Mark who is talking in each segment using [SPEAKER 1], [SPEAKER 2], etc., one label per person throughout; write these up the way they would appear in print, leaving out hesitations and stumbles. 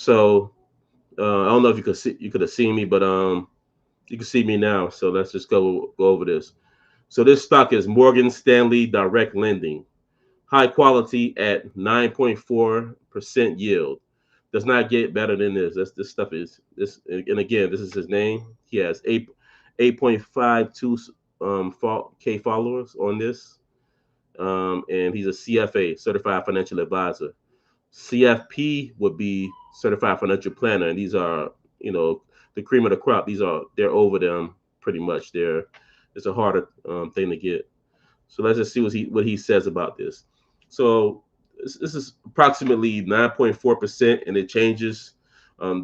[SPEAKER 1] So I don't know if you could have seen me, but you can see me now. So let's just go over this. So this stock is Morgan Stanley Direct Lending, high quality at 9.4% yield. Does not get better than this. This stuff is this, and again, this is his name. He has 8.52 K followers on this, and he's a CFA, Certified Financial Advisor. CFP would be Certified Financial Planner, and these are, you know, the cream of the crop. They're over them pretty much. It's a harder thing to get. So let's just see what he says about this. So this is approximately 9.4%, and it changes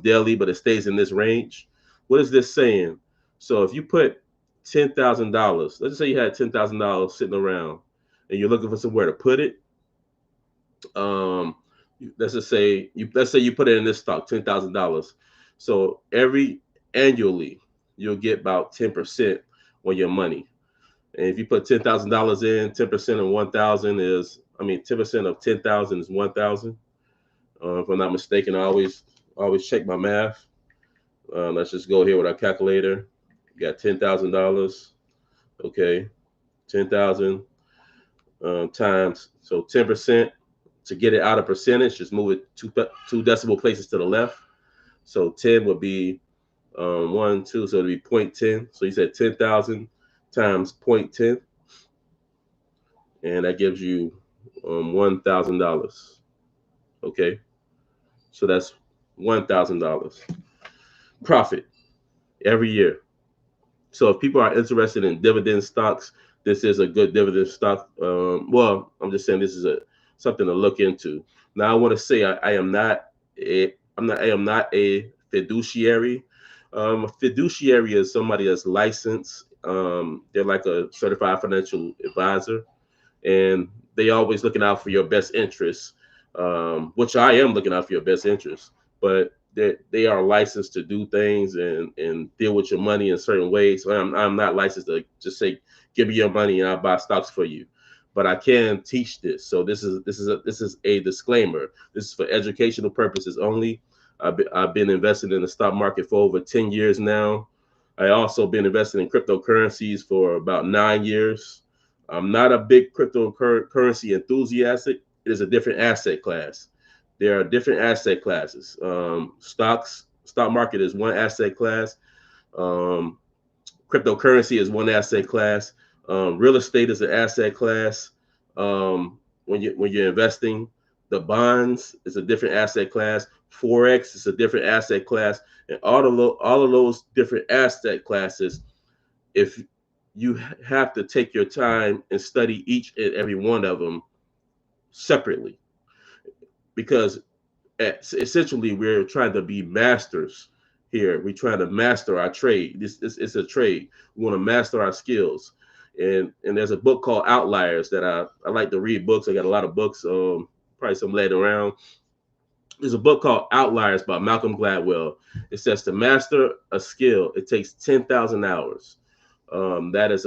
[SPEAKER 1] daily, but it stays in this range. What is this saying? So if you put $10,000, let's just say you had $10,000 sitting around, and you're looking for somewhere to put it. Um, let's say you put it in this stock, $10,000. So every annually you'll get about 10% on your money. And if you put $10,000 in, 10% of 1,000 is, I mean, 10% of 10,000 is 1,000. If I'm not mistaken, I always check my math. Let's just go here with our calculator. We got $10,000. Okay, 10,000 times, so 10%. To get it out of percentage, just move it two decimal places to the left. So 10 would be 1, 2, so it'd be point 10. So you said 10,000 times point 10, and that gives you $1,000. Okay, so that's $1,000 profit every year. So if people are interested in dividend stocks, this is a good dividend stock. Well, I'm just saying this is a something to look into. Now, I want to say I am not a fiduciary. A fiduciary is somebody that's licensed. They're like a certified financial advisor, and they always looking out for your best interests, which I am looking out for your best interests. But they are licensed to do things and deal with your money in certain ways. So I'm not licensed to just say, give me your money and I'll buy stocks for you. But I can teach this. So this is a disclaimer. This is for educational purposes only. I've been invested in the stock market for over 10 years now. I also been investing in cryptocurrencies for about 9 years. I'm not a big cryptocurrency enthusiast. It is a different asset class. There are different asset classes. Stock market is one asset class. Um, Cryptocurrency is one asset class. Real estate is an asset class. When you're investing, the bonds is a different asset class. Forex is a different asset class, and all of those different asset classes, if you have to take your time and study each and every one of them separately, because essentially we're trying to be masters here. We're trying to master our trade. This is a trade. We want to master our skills. And there's a book called Outliers that I like to read books. I got a lot of books, probably some laid around. There's a book called Outliers by Malcolm Gladwell. It says to master a skill, it takes 10,000 hours. That is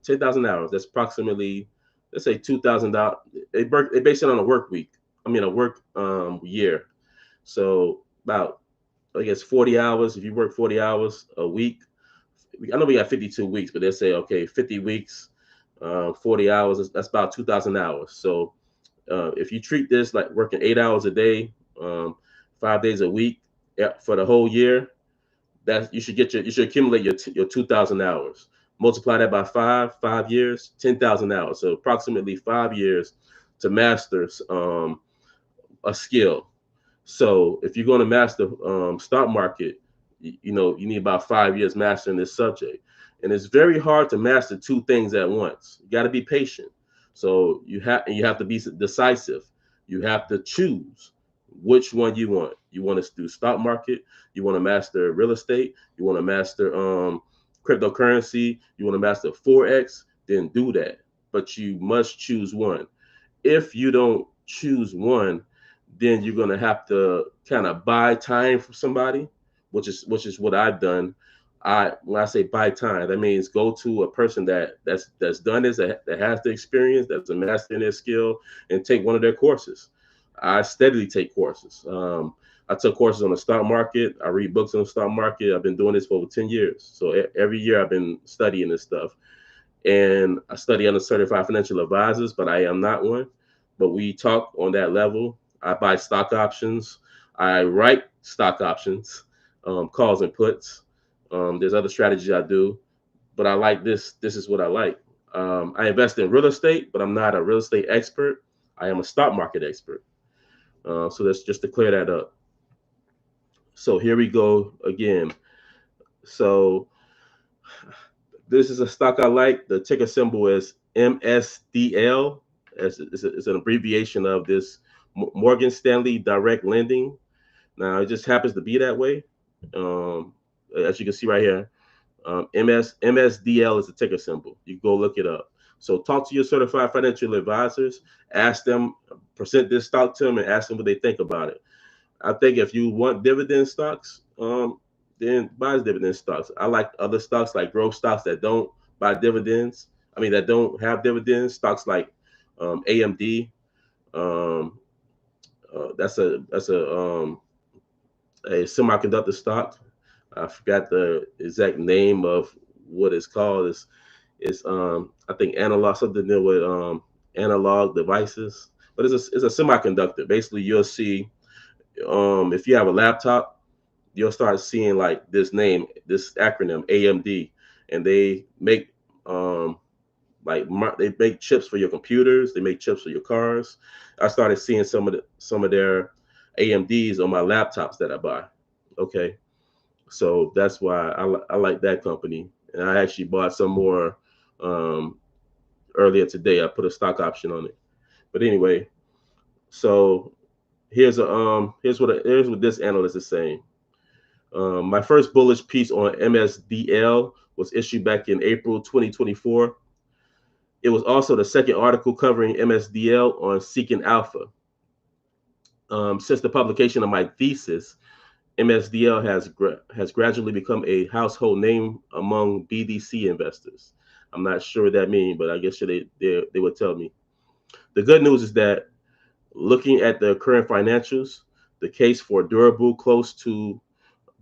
[SPEAKER 1] 10,000 hours. That's approximately, let's say $2,000. They base it on a work week. I mean, a work year. So about, I guess, 40 hours. If you work 40 hours a week, I know we got 52 weeks, but they say, okay, 50 weeks, 40 hours, that's about 2,000 hours. So if you treat this like working 8 hours a day, 5 days a week, for the whole year, that you should accumulate your 2,000 hours. Multiply that by 5 years, 10,000 hours. So approximately 5 years to master a skill. So if you're going to master stock market, you need about 5 years mastering this subject. And it's very hard to master two things at once. You got to be patient. So you have to be decisive. You have to choose which one you want. You want to do stock market. You want to master real estate. You want to master cryptocurrency. You want to master forex. Then do that. But you must choose one. If you don't choose one, then you're gonna have to kind of buy time from somebody, which is what I've done. When I say buy time, that means go to a person that's done this, that has the experience, that's a master in their skill, and take one of their courses. I steadily take courses. I took courses on the stock market. I read books on the stock market. I've been doing this for over 10 years. So every year I've been studying this stuff. And I study under certified financial advisors, but I am not one. But we talk on that level. I buy stock options. I write stock options, calls and puts. There's other strategies I do, but I like this. This is what I like. I invest in real estate, but I'm not a real estate expert. I am a stock market expert. So that's just to clear that up. So here we go again. So this is a stock I like. The ticker symbol is MSDL. It's an abbreviation of this Morgan Stanley Direct Lending. Now it just happens to be that way. Um, as you can see right here, MSDL is the ticker symbol. You go look it up. So talk to your certified financial advisors. Ask them, present this stock to them, and ask them what they think about it. I think if you want dividend stocks, then buy dividend stocks. I like other stocks like growth stocks that don't buy dividends. I mean, that don't have dividends. Stocks like AMD. Um, that's a semiconductor stock. I forgot the exact name of what it's called. It's I think analog something to do with analog devices. But it's a semiconductor. Basically, you'll see if you have a laptop, you'll start seeing like this name, this acronym AMD, and they make they make chips for your computers, they make chips for your cars. I started seeing some of their AMDs on my laptops that I buy. Okay, so that's why I like that company, and I actually bought some more um, earlier today. I put a stock option on it. But anyway, so here's what this analyst is saying. My first bullish piece on MSDL was issued back in April 2024. It was also the second article covering MSDL on Seeking Alpha. Since the publication of my thesis, MSDL has gradually become a household name among BDC investors. I'm not sure what that means, but I guess they would tell me. The good news is that looking at the current financials, the case for durable, close to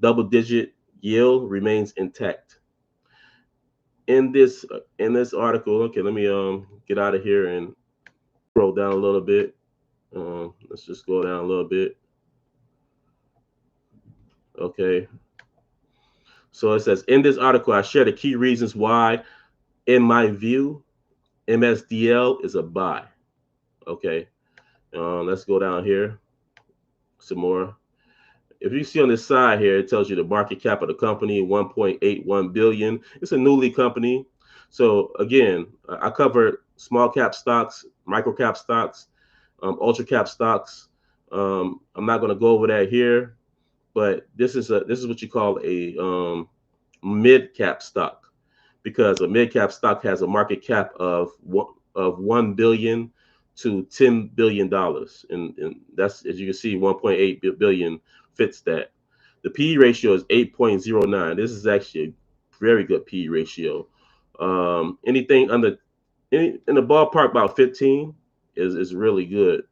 [SPEAKER 1] double-digit yield remains intact. In this article, okay, let me get out of here and scroll down a little bit. Let's just go down a little bit. Okay. So it says in this article, I share the key reasons why, in my view, MSDL is a buy. Okay. Let's go down here some more. If you see on this side here, it tells you the market cap of the company, 1.81 billion. It's a newly company. So again, I covered small cap stocks, micro cap stocks, ultra cap stocks. I'm not going to go over that here, but this is what you call a mid cap stock, because a mid cap stock has a market cap of 1 billion to $10 billion, and that's, as you can see, 1.8 billion fits that. The PE ratio is 8.09. This is actually a very good PE ratio. Anything under in the ballpark about 15 is really good,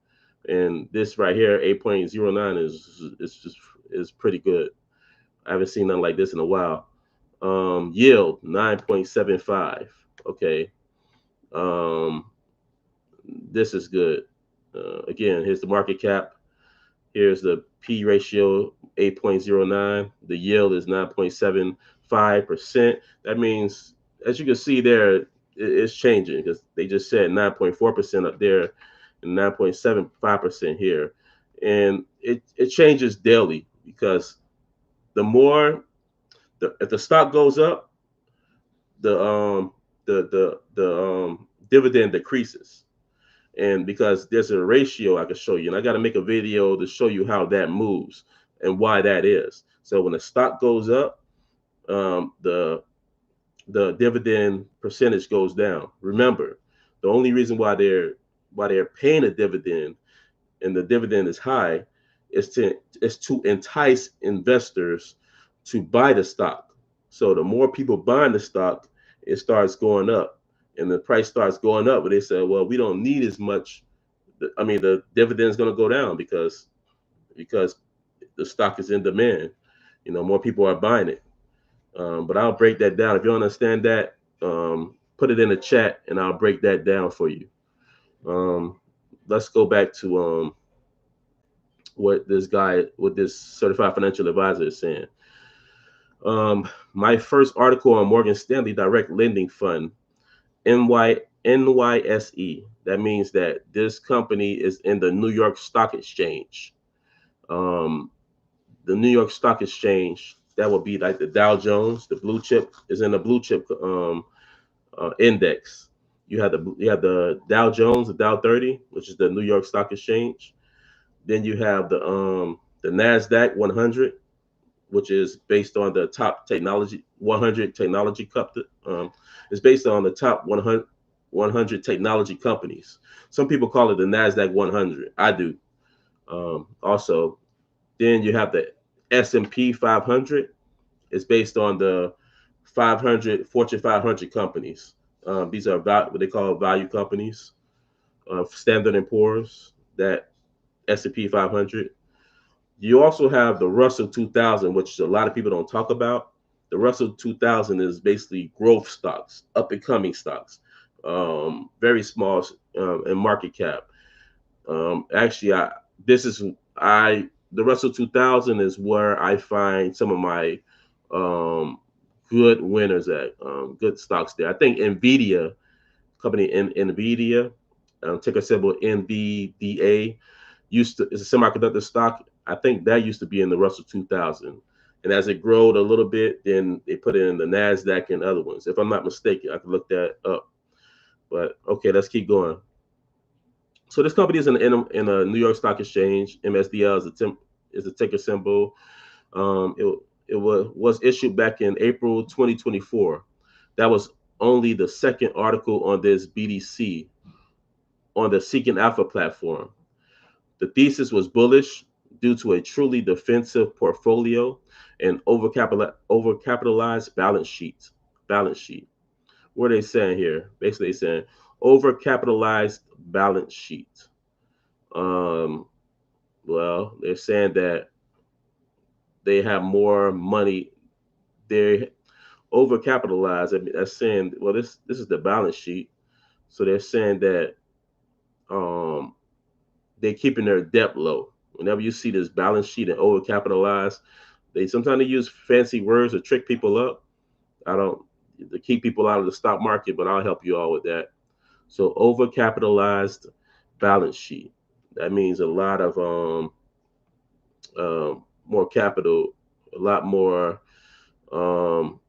[SPEAKER 1] and this right here 8.09 is pretty good. I haven't seen nothing like this in a while. Yield 9.75. Okay. Um, this is good. Again, here's the market cap. Here's the P ratio 8.09. The yield is 9.75%. That means, as you can see there, it's changing because they just said 9.4% up there and 9.75% here. And it changes daily because the more if the stock goes up, the dividend decreases. And because there's a ratio I can show you, and I got to make a video to show you how that moves and why that is. So when the stock goes up, the dividend percentage goes down. Remember, the only reason why they're paying a dividend and the dividend is high is to entice investors to buy the stock. So the more people buying the stock, it starts going up, and the price starts going up. But they say, well, we don't need as much. I mean, the dividend is going to go down because the stock is in demand. More people are buying it. But I'll break that down. If you don't understand that, put it in the chat and I'll break that down for you. Um, let's go back to what this certified financial advisor is saying. My first article on Morgan Stanley Direct Lending Fund, NYSE. That means that this company is in the New York Stock Exchange. Um, the New York Stock Exchange, that would be like the Dow Jones, the blue chip is in the blue chip index. You have the Dow Jones, the Dow 30, which is the New York Stock Exchange. Then you have the Nasdaq 100, which is based on the top technology 100 technology company. It's based on the top 100 technology companies. Some people call it the Nasdaq 100. I do. Also, then you have the S&P 500. It's based on the 500 Fortune 500 companies. These are what they call value companies. Standard and Poor's, that S&P 500. You also have the Russell 2000, which a lot of people don't talk about. The Russell 2000 is basically growth stocks, up and coming stocks, very small in market cap. Actually, this is I the Russell 2000 is where I find some of my um, good winners at, good stocks there. I think Nvidia, company in Nvidia, ticker symbol NVDA, is a semiconductor stock. I think that used to be in the Russell 2000. And as it growed a little bit, then they put it in the Nasdaq and other ones. If I'm not mistaken, I can look that up. But okay, let's keep going. So this company is in a New York Stock Exchange. MSDL is a ticker symbol. It was issued back in April 2024. That was only the second article on this BDC on the Seeking Alpha platform. The thesis was bullish due to a truly defensive portfolio and overcapitalized balance sheet. Balance sheet. What are they saying here? Basically, saying overcapitalized balance sheet. Um, well, they're saying that they have more money. They're overcapitalized. I mean, that's saying, well, this is the balance sheet. So they're saying that um, they're keeping their debt low. Whenever you see this balance sheet and overcapitalized, they sometimes they use fancy words to trick people up. I don't to keep people out of the stock market, but I'll help you all with that. So overcapitalized balance sheet. That means a lot of more capital, a lot more um,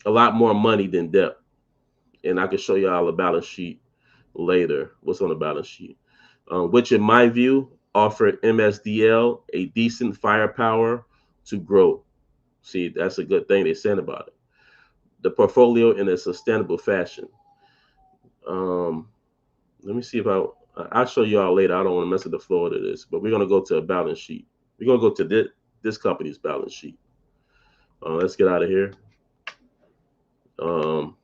[SPEAKER 1] a lot more money than debt. And I can show you all a balance sheet later. What's on the balance sheet? Which, in my view, offered MSDL a decent firepower to grow. See, that's a good thing they're saying about it. The portfolio in a sustainable fashion. Um, Let me see if I'll show you all later. I don't want to mess with the flow of this, but we're gonna go to a balance sheet. We're gonna go to this company's balance sheet. Let's get out of here. Um,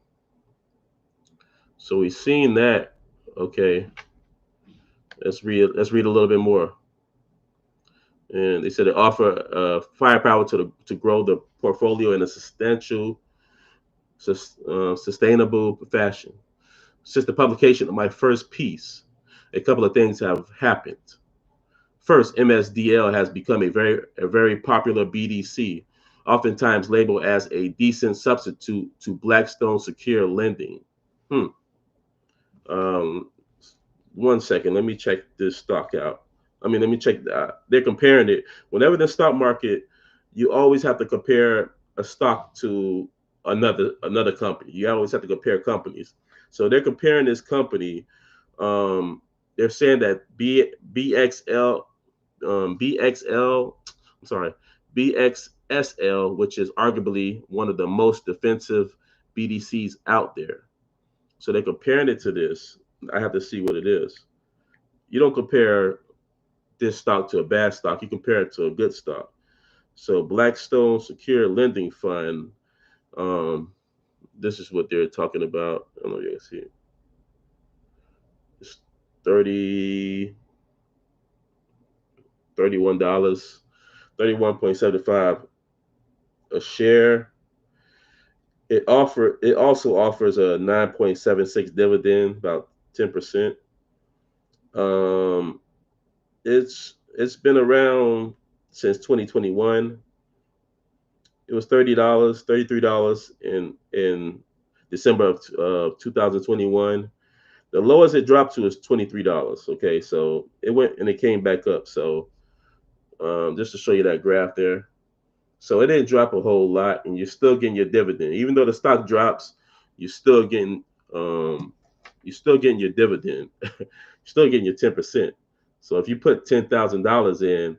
[SPEAKER 1] so we've seen that. Okay, let's read a little bit more. And they said they offer firepower to grow the portfolio in a sustainable fashion. Since the publication of my first piece, a couple of things have happened. First, MSDL has become a very popular BDC, oftentimes labeled as a decent substitute to Blackstone secure lending. Hmm. Um, One second, let me check this stock out. Let me check that. They're comparing it. Whenever the stock market, you always have to compare a stock to another company. You always have to compare companies. So they're comparing this company. They're saying that BXL, I'm sorry, BXSL, which is arguably one of the most defensive BDCs out there. So they're comparing it to this. I have to see what it is. You don't compare this stock to a bad stock. You compare it to a good stock. So Blackstone Secure Lending Fund. Um, this is what they're talking about. I don't know if you can see it. It's 30 $31. 31.75 a share. It also offers a 9.76 dividend, about 10%. Um, it's been around since 2021. It was $30, $33 in December of 2021. The lowest it dropped to is $23. Okay, so it went and it came back up. So just to show you that graph there. So it didn't drop a whole lot, and you're still getting your dividend. Even though the stock drops, you're still getting um, you're still getting your dividend. You're still getting your 10%. So if you put $10,000 in,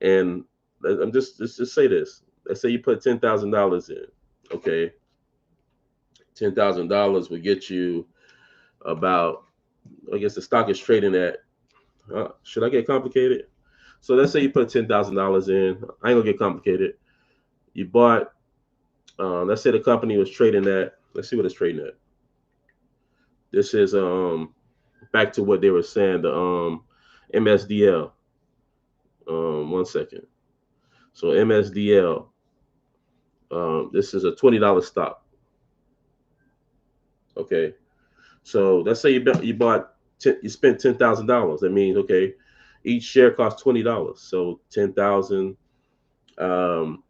[SPEAKER 1] and I'm just let's just say this. Let's say you put $10,000 in. Okay, $10,000 would get you about. I guess the stock is trading at. Should I get complicated? So let's say you put $10,000 in. I ain't gonna get complicated. You bought. Let's say the company was trading at. Let's see what it's trading at. This is back to what they were saying. The MSDL. One second. So MSDL. This is a $20 stock. Okay. So let's say you bought you spent $10,000. That means okay, each share costs $20. So 10,000 um,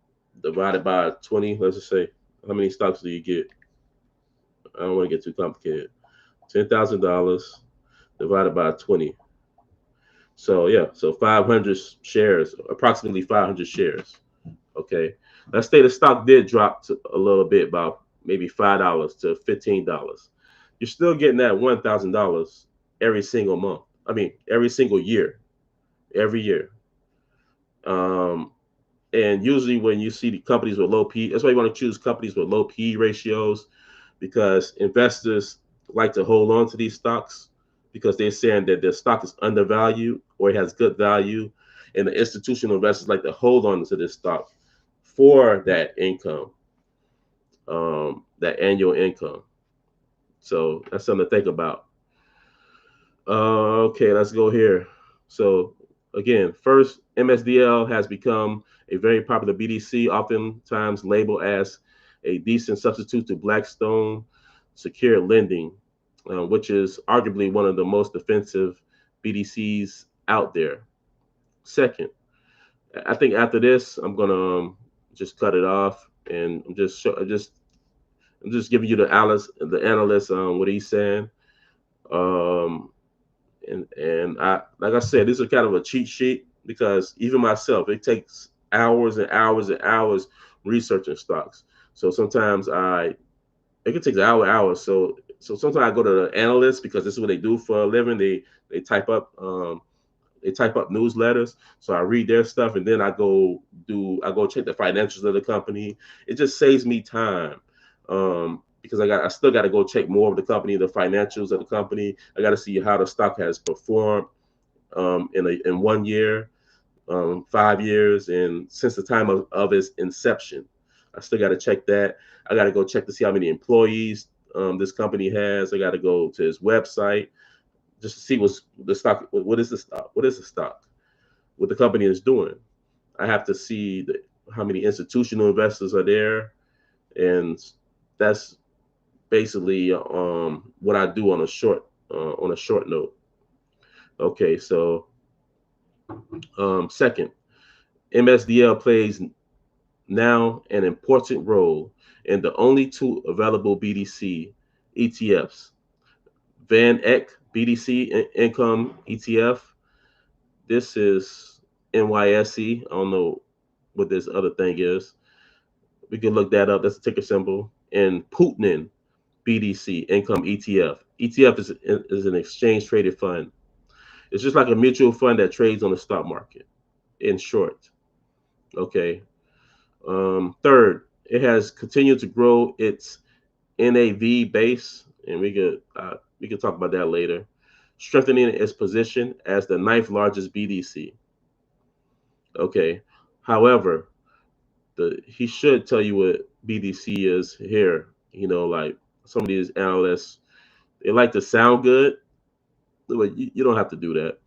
[SPEAKER 1] divided by 20. Let's just say how many stocks do you get? I don't want to get too complicated. $10,000 divided by 20. So yeah, so 500 shares, approximately 500 shares. Okay, let's say the stock did drop to a little bit, about maybe $5 to $15. You're still getting that $1,000 every single month. I mean, every single year, every year. Um, and usually when you see the companies with low P, that's why you want to choose companies with low P ratios, because investors like to hold on to these stocks because they're saying that their stock is undervalued or it has good value, and the institutional investors like to hold on to this stock for that income, that annual income. So that's something to think about. Okay, let's go here. So again, first, MSDL has become a very popular BDC, oftentimes labeled as a decent substitute to Blackstone secure lending, which is arguably one of the most defensive BDCs out there. Second, I think after this, I'm gonna just cut it off, and I'm just giving you the analyst, what he's saying. Um, and I like I said, this is kind of a cheat sheet because even myself, it takes hours and hours and hours researching stocks. So sometimes it could take hours. So sometimes I go to the analysts because this is what they do for a living. They type up newsletters. So I read their stuff and then I go check the financials of the company. It just saves me time. Because I still got to go check more of the company, the financials of the company. I got to see how the stock has performed in 1 year, 5 years, and since the time of its inception. I still got to check that. I got to go check to see how many employees this company has. I got to go to his website just to see what's the stock. What is the stock? What is the stock? What the company is doing. I have to see how many institutional investors are there, and that's basically what I do on a short note. Okay, so second, MSDL plays now an important role in the only two available BDC ETFs, Van Eck BDC Income ETF. This is NYSE. I don't know what this other thing is. We can look that up. That's a ticker symbol. And Putin BDC Income ETF. ETF is an exchange traded fund. It's just like a mutual fund that trades on the stock market. In short, okay. Third, it has continued to grow its NAV base, and we could talk about that later, strengthening its position as the ninth largest BDC. Okay. However, he should tell you what BDC is here. Like some of these analysts, they like to sound good, but you don't have to do that.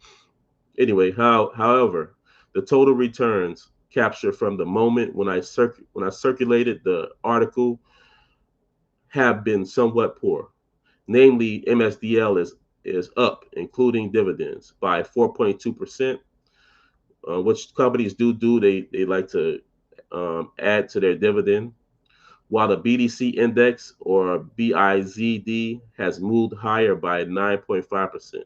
[SPEAKER 1] Anyway, however, the total returns captured from the moment when I circulated the article have been somewhat poor. Namely, MSDL is up, including dividends, by 4.2%. Which companies do they like to add to their dividend, while the BDC index or BIZD has moved higher by 9.5%.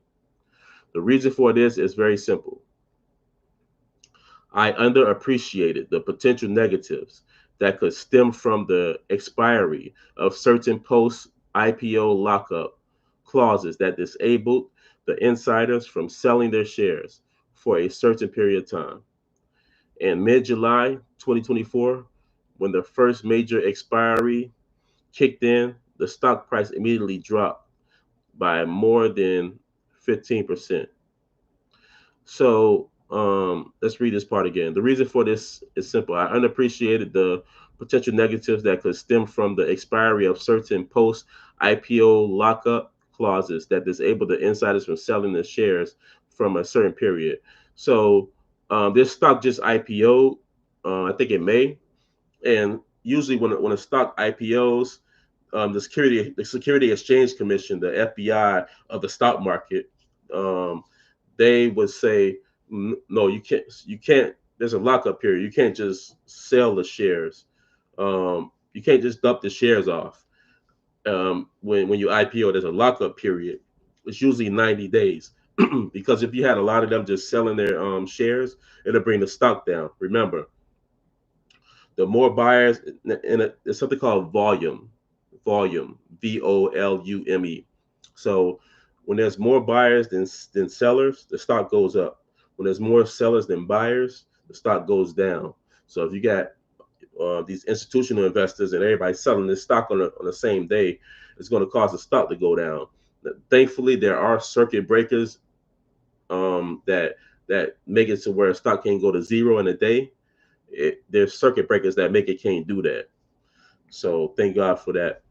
[SPEAKER 1] The reason for this is very simple. I underappreciated the potential negatives that could stem from the expiry of certain post IPO lockup clauses that disabled the insiders from selling their shares for a certain period of time. In mid July 2024, when the first major expiry kicked in, the stock price immediately dropped by more than 15%. So let's read this part again. The reason for this is simple. I unappreciated the potential negatives that could stem from the expiry of certain post IPO lockup clauses that disable the insiders from selling the shares from a certain period. So this stock just IPO'd, I think in May, and usually when a stock IPOs, the Security Exchange Commission, the FBI of the stock market, um, they would say, no, you can't. There's a lockup period. You can't just sell the shares. You can't just dump the shares off. When you IPO, there's a lockup period. It's usually 90 days. Because if you had a lot of them just selling their shares, it'll bring the stock down. Remember, the more buyers, it's something called volume, VOLUME. So when there's more buyers than sellers, the stock goes up. When there's more sellers than buyers, the stock goes down. So if you got these institutional investors and everybody selling this stock on the same day, it's going to cause the stock to go down. Thankfully, there are circuit breakers that make it to where a stock can go to zero in a day. There's circuit breakers that make it can't do that. So thank God for that.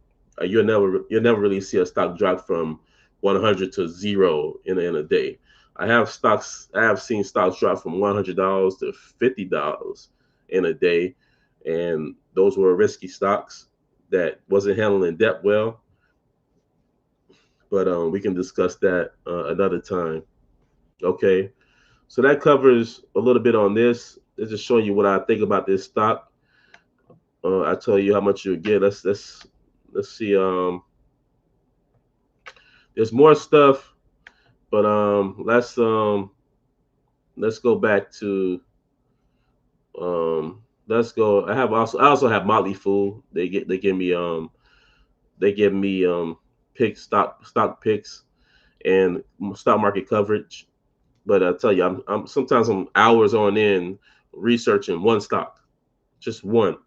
[SPEAKER 1] You'll never really see a stock drop from 100 to zero in a day. I have seen stocks drop from $100 to $50 in a day, and those were risky stocks that wasn't handling debt well. But we can discuss that another time. Okay, so that covers a little bit on this. It's just showing you what I think about this stock. I tell you how much you get. Let's see. There's more stuff, but let's go back to let's go. I also have Motley Fool. They give me picks, stock picks and stock market coverage. But I tell you, I'm sometimes I'm hours on end researching one stock, just one.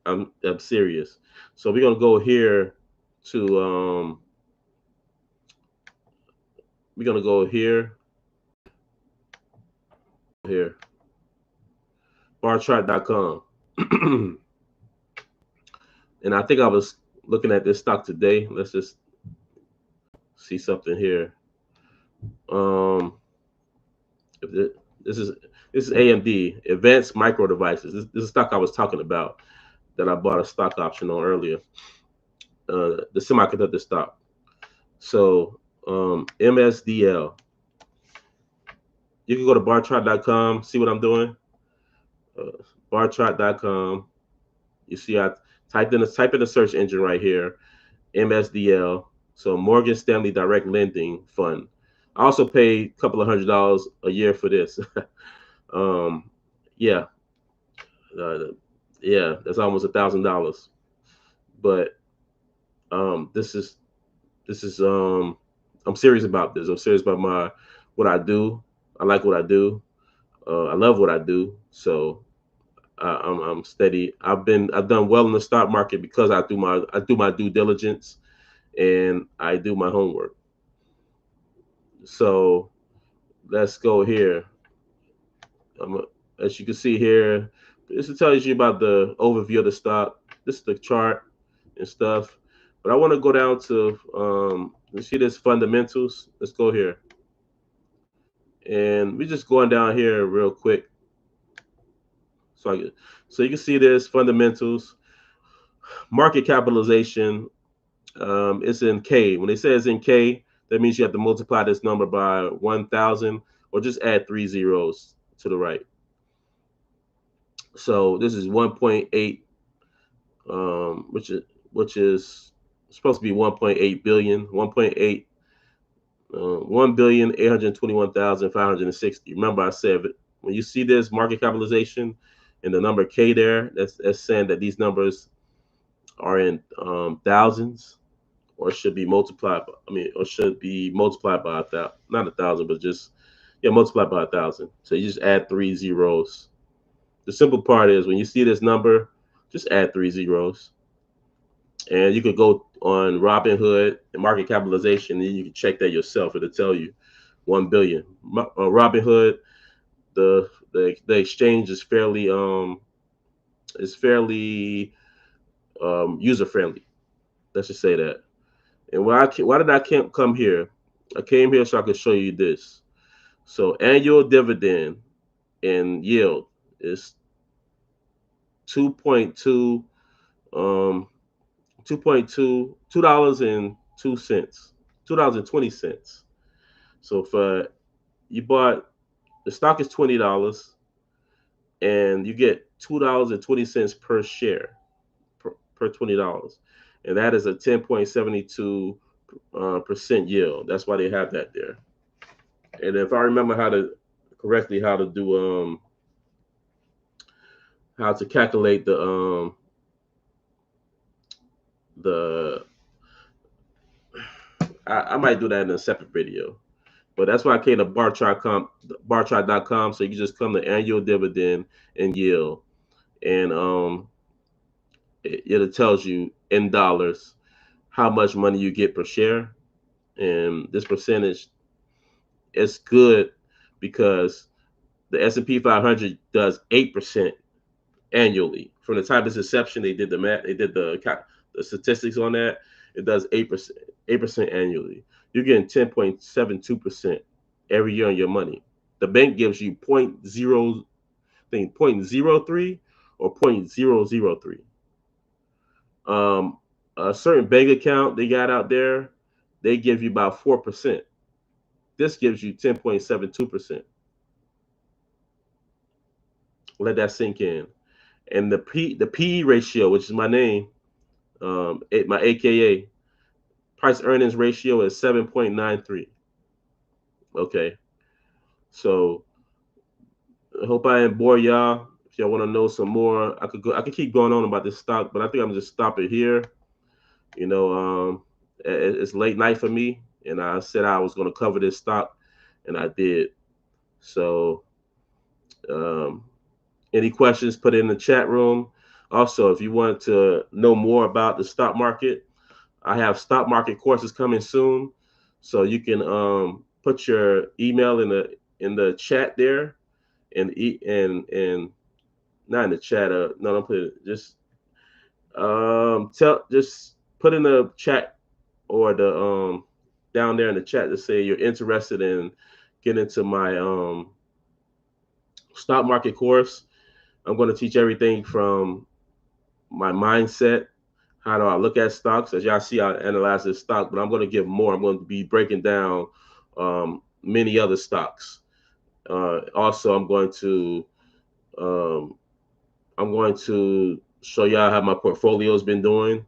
[SPEAKER 1] I'm serious. So we're gonna go here to we're gonna go here barchart.com. And I think I was looking at this stock today. Let's just see something here. Um, if this is this is AMD, Advanced Micro Devices. This is stock I was talking about that I bought a stock option on earlier. The semiconductor stock. So MSDL. You can go to barchart.com, see what I'm doing. Uh, barchart.com. You see, I type in the search engine right here, MSDL. So Morgan Stanley Direct Lending Fund. I also pay a couple of $100 a year for this. um, yeah, uh, yeah, that's almost $1,000. But this is I'm serious about this. I'm serious about what I do. I like what I do. I love what I do. So I'm steady. I've done well in the stock market because I do my due diligence and I do my homework. So let's go here. As you can see here, this tells you about the overview of the stock. This is the chart and stuff. But I want to go down to you see this fundamentals. Let's go here, and we're just going down here real quick. So you can see this fundamentals, market capitalization. It's in K. When they say it's in K, that means you have to multiply this number by 1,000 or just add three zeros to the right. So this is 1.8, which is supposed to be 1.8 billion, 1.8, 1,821,560. Remember, I said when you see this market capitalization and the number K there, that's saying that these numbers are in thousands or should be multiplied. Or should be multiplied by not 1,000, but just multiplied by 1,000. So you just add three zeros. The simple part is when you see this number, just add three zeros, and you could go on Robinhood and market capitalization, and you can check that yourself. It'll tell you 1 billion. Robinhood, the exchange is fairly user friendly. Let's just say that. And why did I come here? I came here so I could show you this. So annual dividend and yield is 2.2 um $2.2 $2.20. So for you bought the stock is $20 and you get $2.20 per share per $20. And that is a 10.72 percent yield. That's why they have that there. And if I remember how to do how to calculate the I might do that in a separate video. But that's why I came to barchart.com. So you can just come to annual dividend and yield. And it tells you in dollars how much money you get per share. And this percentage is good because the S&P 500 does 8% annually. From the time of its inception, they did the math, they did the statistics on that. It does 8% annually. You're getting 10.72% every year on your money. The bank gives you point zero, I think 0.03 or 0.003. Um, a certain bank account they got out there, they give you about 4%. This gives you 10.72%. Let that sink in. And the PE ratio, which is my name, my AKA price earnings ratio is 7.93. Okay, so I hope I didn't bore y'all. If y'all want to know some more, I could keep going on about this stock, but I think I'm just stop it here. You know, it's late night for me, and I said I was going to cover this stock, and I did. So, um, any questions, put it in the chat room. Also, if you want to know more about the stock market, I have stock market courses coming soon, so you can put your email in the chat there, and not in the chat. No, don't put it. Just put in the chat or the down there in the chat to say you're interested in getting into my stock market course. I'm going to teach everything from my mindset. How do I look at stocks? As y'all see, I analyze this stock, but I'm going to give more. I'm going to be breaking down many other stocks. Also, um, I'm going to show y'all how my portfolio has been doing,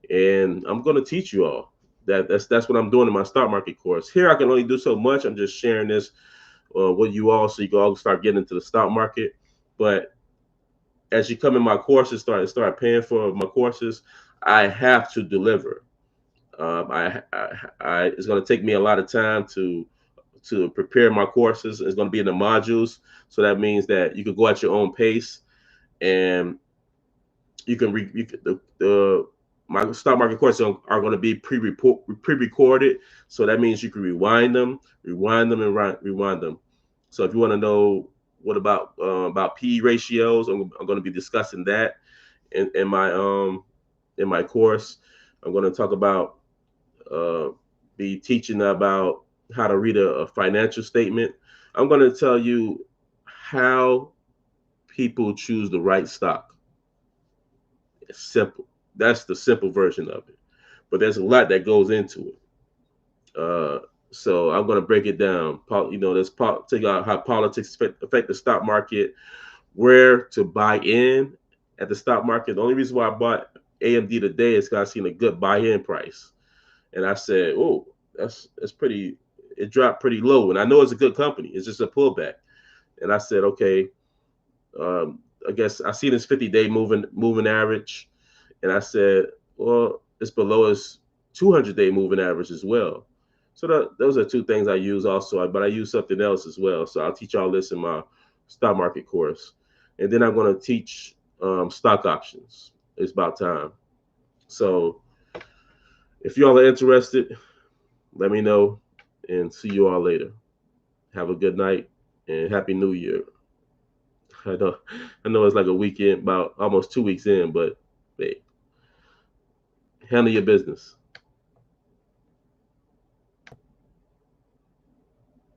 [SPEAKER 1] and I'm going to teach you all. That's what I'm doing in my stock market course. Here, I can only do so much. I'm just sharing this with you all, so you can all start getting into the stock market. But as you come in my courses, start paying for my courses, I have to deliver. It's going to take me a lot of time to prepare my courses. It's going to be in the modules, so that means that you can go at your own pace, and the my stock market courses are going to be pre-recorded, so that means you can rewind them, and rewind them. So if you want to know what about PE ratios, I'm going to be discussing that in my course. I'm going to talk about uh, be teaching about how to read a financial statement. I'm going to tell you how people choose the right stock. It's simple. That's the simple version of it. But there's a lot that goes into it. So I'm going to break it down. Let's take out how politics affect the stock market, where to buy in at the stock market. The only reason why I bought AMD today is because I seen a good buy-in price, and I said, "Oh, that's pretty." It dropped pretty low, and I know it's a good company. It's just a pullback, and I said, "Okay." I guess I see this 50-day moving average, and I said, "Well, it's below its 200-day moving average as well." So those are two things I use also, but I use something else as well. So I'll teach all this in my stock market course, and then I'm going to teach stock options. It's about time. So if you all are interested, let me know, and see you all later. Have a good night and happy New Year. I know, I know it's like a weekend, about almost 2 weeks in, but hey, handle your business.